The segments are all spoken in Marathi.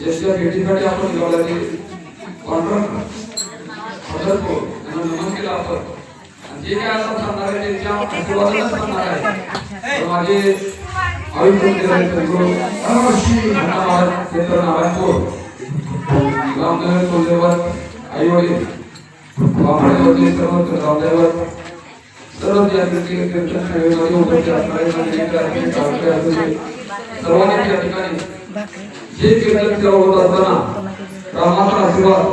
याच्या भेटीसाठी आपण गावाला कॉन्ट्रॅक्ट को नमन केला आपण जे काय आता सांगणार आहे त्याच्या आशीर्वादाने सांगणार आहे माझे आयुष्य गुरु अवश्य धन्यवाद क्षेत्र नारायणपूर रामदेव कोल्हेवर आई वडील बापरेवरचे सर्व रामदेवर सर्व ज्यांचे कीर्तन सेवेमध्ये उपस्थित असणारे सर्वांनी या ठिकाणी जे कीर्तन सेवा होत असताना रामाचा आशीर्वाद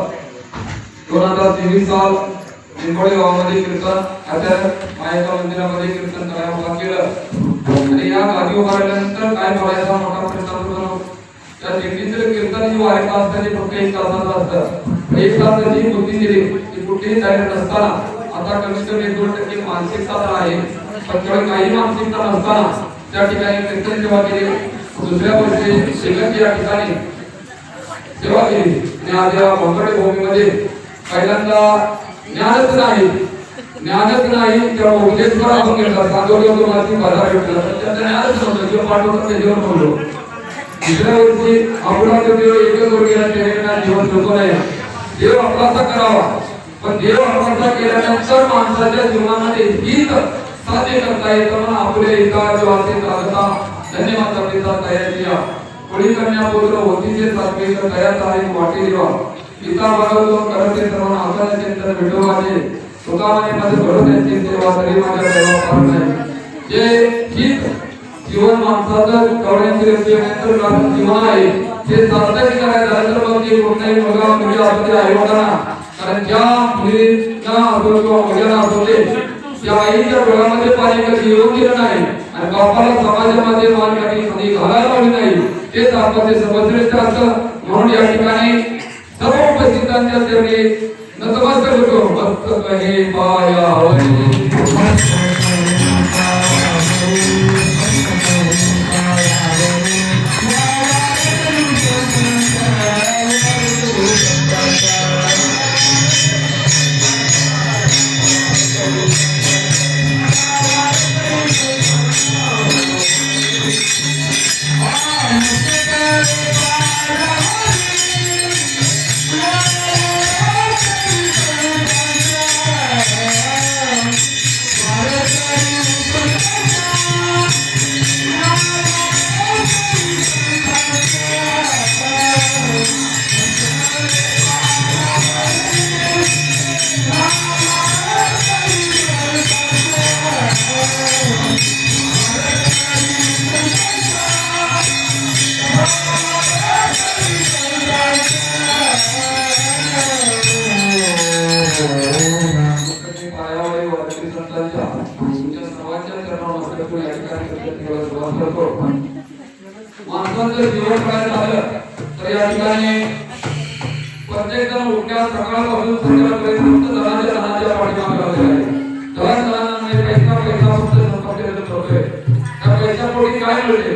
2023 साल निंबोळी गावामध्ये कीर्तन आता मायाच्या मंदिरामध्ये कीर्तन करायला उभा केलं आणि या गादी उभारल्यानंतर काय बोलायचा मोठा प्रश्न होतो त्या दिंडीतील कीर्तन ही वारीत असताना फक्त 1 तासाचं असतं 1 तासाची बुद्धी दिली की कुठेही जायला नसताना आता कमीत कमी 2% मानसिकता तर आहे पण काही मानसिकता नसताना त्या ठिकाणी कीर्तन सेवा केली दुसऱ्या वर्षी शिल्लक या ठिकाणी सेवा केली आणि आज या भोंगडे भूमीमध्ये पहिल्यांदा ज्ञानच नाही त्या उपदेशवर आपण घेतला साधवलं माझी बाजार भेटला त्याच्या ज्ञानच नव्हतं किंवा पाठवलं त्याच्यावर बोललो दुसऱ्या वर्षी आपला तो देव एकच वर गेला त्याने जीवन जगू नये देव आपलासा करावा पण देव आपलासा केल्यानंतर माणसाच्या जीवनामध्ये हित साध्य करता येतं म्हणून आपल्या एका जीवाचे कागदा धन्यवाद आपल्याचा तयार केला कोणी कन्या पुत्र होतीचे सात्विक तयार आहे वाटी देवा पिता भगवतो करते सर्व आकाश चिंतन भेटो माझे सुखाने माझे भरोत्याची सेवा तरी माझ्या सेवा पार नाही जे हित जीवन माणसाचं कवड्यांची रचनेनंतर जीवन आहे ते सार्थक करायचं झालं तर मग ते कोणत्याही मुलगा मुलगी आपल्या आईवडिलांना कारण ज्या मुलींना असो किंवा मुलांना असो त्या आईच्या डोळ्यामध्ये पाणी कधी येऊ दिलं नाही आणि बापाला समाजामध्ये मान कधी घालायला लावली नाही तेच आपण ते समजले असं म्हणून या ठिकाणी सर्व उपस्थितांच्या चरणी नतमस्तक होतो मस्तक हे पायावरी माणसाचं जीवन काय झालं तर या ठिकाणी प्रत्येक जण उठल्या सकाळपासून संध्याकाळपर्यंत धनाच्या पाठीमागे लागलेला आहे धनामध्ये पैसा फक्त संपत्तीला होतोय त्या पैशापोटी काय मिळते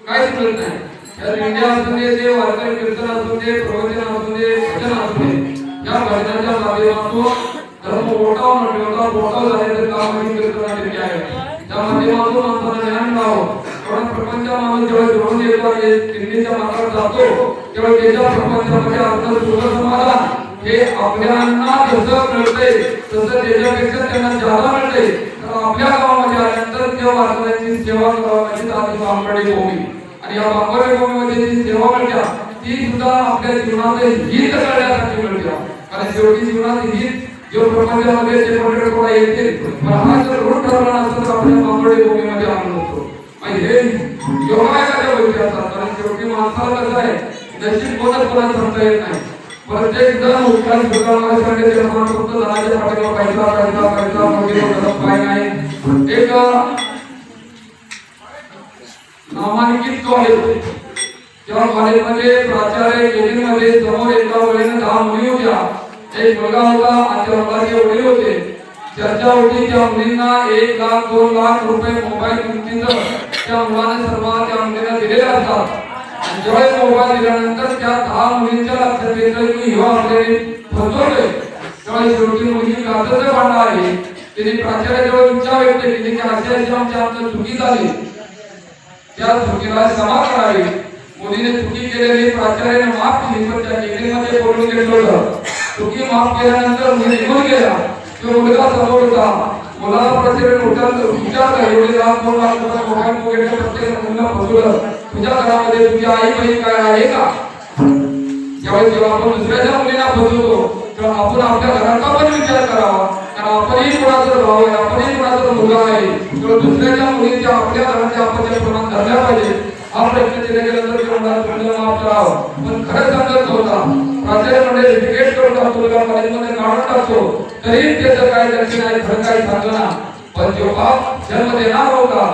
काहीच मिळत नाही तर इंडिया असू दे ते वारकरी कीर्तन असू दे प्रवचन असू दे भजन असू दे या भजनाच्या माध्यमातून धर्म मोठा झाले काम कीर्तनाचे आहे त्या माध्यमातून माणसाला ज्ञान मिळावं कारण प्रपंचामध्ये जेव्हा जोडून येतो दिल्लीच्या मार्गावर जातो तेव्हा त्याच्या प्रपंचामध्ये आपलं सुख समाधान हे आपल्याला जसं मिळतंय तसं त्याच्यापेक्षा त्यांना जादा मिळतंय तर आपल्या गावामध्ये आल्यानंतर त्या वारकऱ्यांची सेवा करावी आधी बांबडे भूमी आणि या बांबडे भूमीमध्ये जी सेवा मिळते ती सुद्धा आपल्या जीवनाचे हित करण्यासाठी मिळते कारण शेवटी जीवनात हित जो प्रपंचामध्ये जे मंडळ कोणा येतील पण हा जर रोड ठरवला नसता तर आपल्या बांबडे भूमीमध्ये आनंद होतो हे योगाच्या गोष्टी असतात कारण शेवटी माणसाला कसं आहे नशीब कोणाला सांगता येत नाही प्रत्येक जण उठला सुद्धा सांगितले आपण फक्त धनाच्या पाठीवर पैसा वगैरे काय नाही एक नामांकित कॉलेज त्या कॉलेजमध्ये प्राचार्य केबिनमध्ये समोर एका वेळेने 10 मुली होत्या एक मुलगा होता आणि त्या मुलाचे वडील होते चर्चा होती त्या मुलींना 1 लाख 2 लाख रुपये मोबाईल किमतीचं त्या मुलाने सर्व त्या मुलीला दिलेले असतात आणि जेव्हा मोबाईल दिल्यानंतर त्या 10 मुलींच्या लक्षात येतं की ह्यो आपल्याला फसवतोय तेव्हा शेवटी मुलगी कागदाचं भांडा आहे तिने प्राचार्याजवळ इच्छा व्यक्त केली की अशी आमच्या चुकी झाली त्या चुकीला क्षमा करावी मुलीने चुकी केलेली प्राचार्याने माफ केली पण त्या केलेमध्ये बोलून घेतलं होतं चुकी माफ केल्यानंतर मुली निघून गेला तो मुलगा समोर होता मुलाला प्रत्येक विचारलं एवढे लाख 2 लाख रुपये मोबाईल वगैरे प्रत्येक मुलीला फसवलं तुझ्या घरामध्ये तुझी आई बहीण काय आहे का जेव्हा आपण दुसऱ्याच्या मुलीला फसवतो तेव्हा आपण आपल्या घराचा पण विचार करावा कारण आपणही कोणाचा भाऊ आहे आपणही कोणाचा मुलगा आहे तेव्हा दुसऱ्याच्या मुलीच्या आपल्या घराचे आपण प्रमाण धरल्या पाहिजे हा प्रश्न दिले गेल्यानंतर मुलीला माफ करावं पण खरं सांगत होता प्राचार्य म्हणजे लिटिगेट करतो मुलगा कॉलेजमध्ये काढून टाकतो तरी त्याचं काय लक्ष नाही खरं काय सांगणार पण जो बाप जन्म देणार होता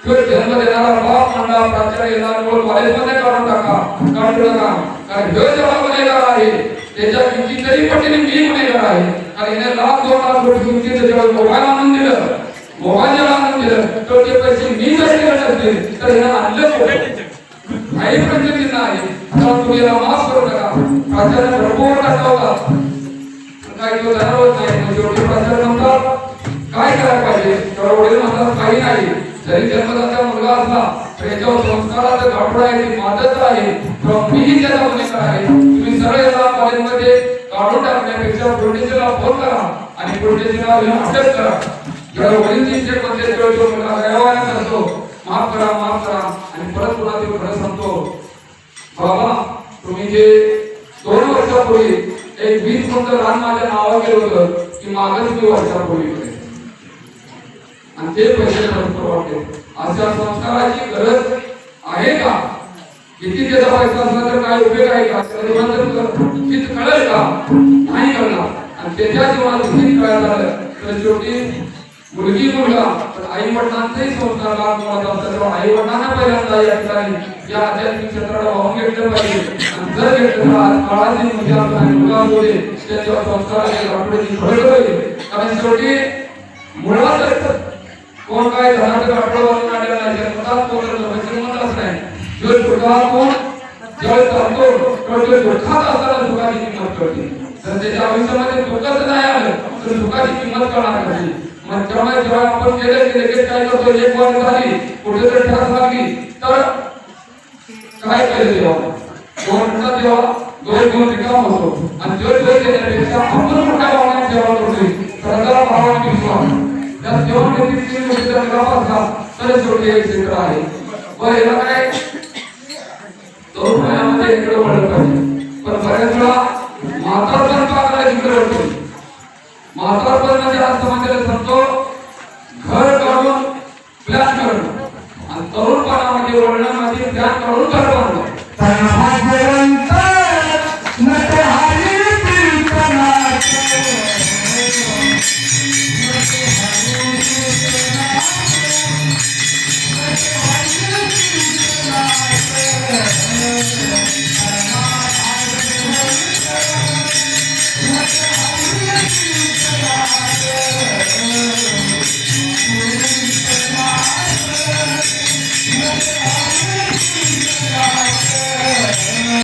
तो जन्म देणारा बाप म्हणला प्राचार्य येणार कॉलेजमध्ये काढून काढू नका कारण जो जबाबदार आहे त्याच्या कितीतरी पटीने मी गुन्हेगार आहे कारण याने 1 लाख 2 लाख रुपये किमतीचं जेव्हा मोबाईल आणून दिलं मोबाईल जेव्हा आणून दिलं तर ते पैसे मी जर दिले नसतील तर यानं आणलं काही प्रश्न आहे. आता तुम्ही याला माफ करू नका. प्राचार्य भरपूर टाकला काही तो जाणवत नाही. म्हणजे शेवटी प्राचार्य म्हणतात काय करायला पाहिजे. तर वडील म्हणतात काही नाही. जरी जन्मदाता मुलगा असला तर याच्यावर संस्काराचं गाठोड आहे, ती मातच आहे. मीही त्याचा गुन्हेगार आहे. तुम्ही सरळ याला कॉलेजमध्ये काढून टाकण्यापेक्षा प्रोटेक्शनला फोन करा आणि प्रोटेक्शनला अटक करा. जर वडील जे मध्ये तो मुलगा गैरवाना करतो, माफ करा आणि परत पुन्हा ते खरं सांगतो. बाबा तुम्ही जे 2 वर्षापूर्वी एक 20 गुंठ रान माझ्या नावावर केलं होतं की मागच मी वर्षापूर्वी केले आणि ते पैसे भरपूर वाटते. अशा संस्काराची गरज आहे का? किती त्याचा पैसा असला तर काय उपयोग आहे का? किती कळेल का? नाही कळणार. आणि त्याच्या जीवनात किती कळायला झालं तर शेवटी मुलगी मुलगा आई वडिलांचाही संस्कार लाभ असतात. आई वडिलांना पहिल्यांदा या ठिकाणी या आध्यात्मिक क्षेत्राला वाहून घेतलं पाहिजे. आणि जर घेतलं तर काळाची मुलगा आणि मुलगा होते त्याच्यावर संस्काराची गाठोडीची फरक पाहिजे. कारण शेवटी मुळात कोण काय धनाचं गाठोड वाहून काढलेलं नाही. जन्मतात कोण श्रीमंतच नाही. जो सुखातून जळ चालतो तर दुःखात असताना सुखाची किंमत कळते. तर त्याच्या आयुष्यामध्ये दुःखच नाही आलं तर सुखाची किंमत कळणार कशी. मग जेव्हा आपण गेले की लगेच काय करतो, एक वार झाली कुठेतरी ठास लागली तर काय केलं तेव्हा 2 मिनिटात तेव्हा दोन रिकाम होतो. आणि जोर केल्यापेक्षा आपण मोठ्या भावनेत जेव्हा करतोय सरदार भावाने विश्वास त्या जेव्हा किती 3 मिनिटाचा ग्राफ असला तर शेवटी एक क्षेत्र आहे. बरं याला काय तो पुण्यामध्ये इकडे वळलं पाहिजे. पण बऱ्याच वेळा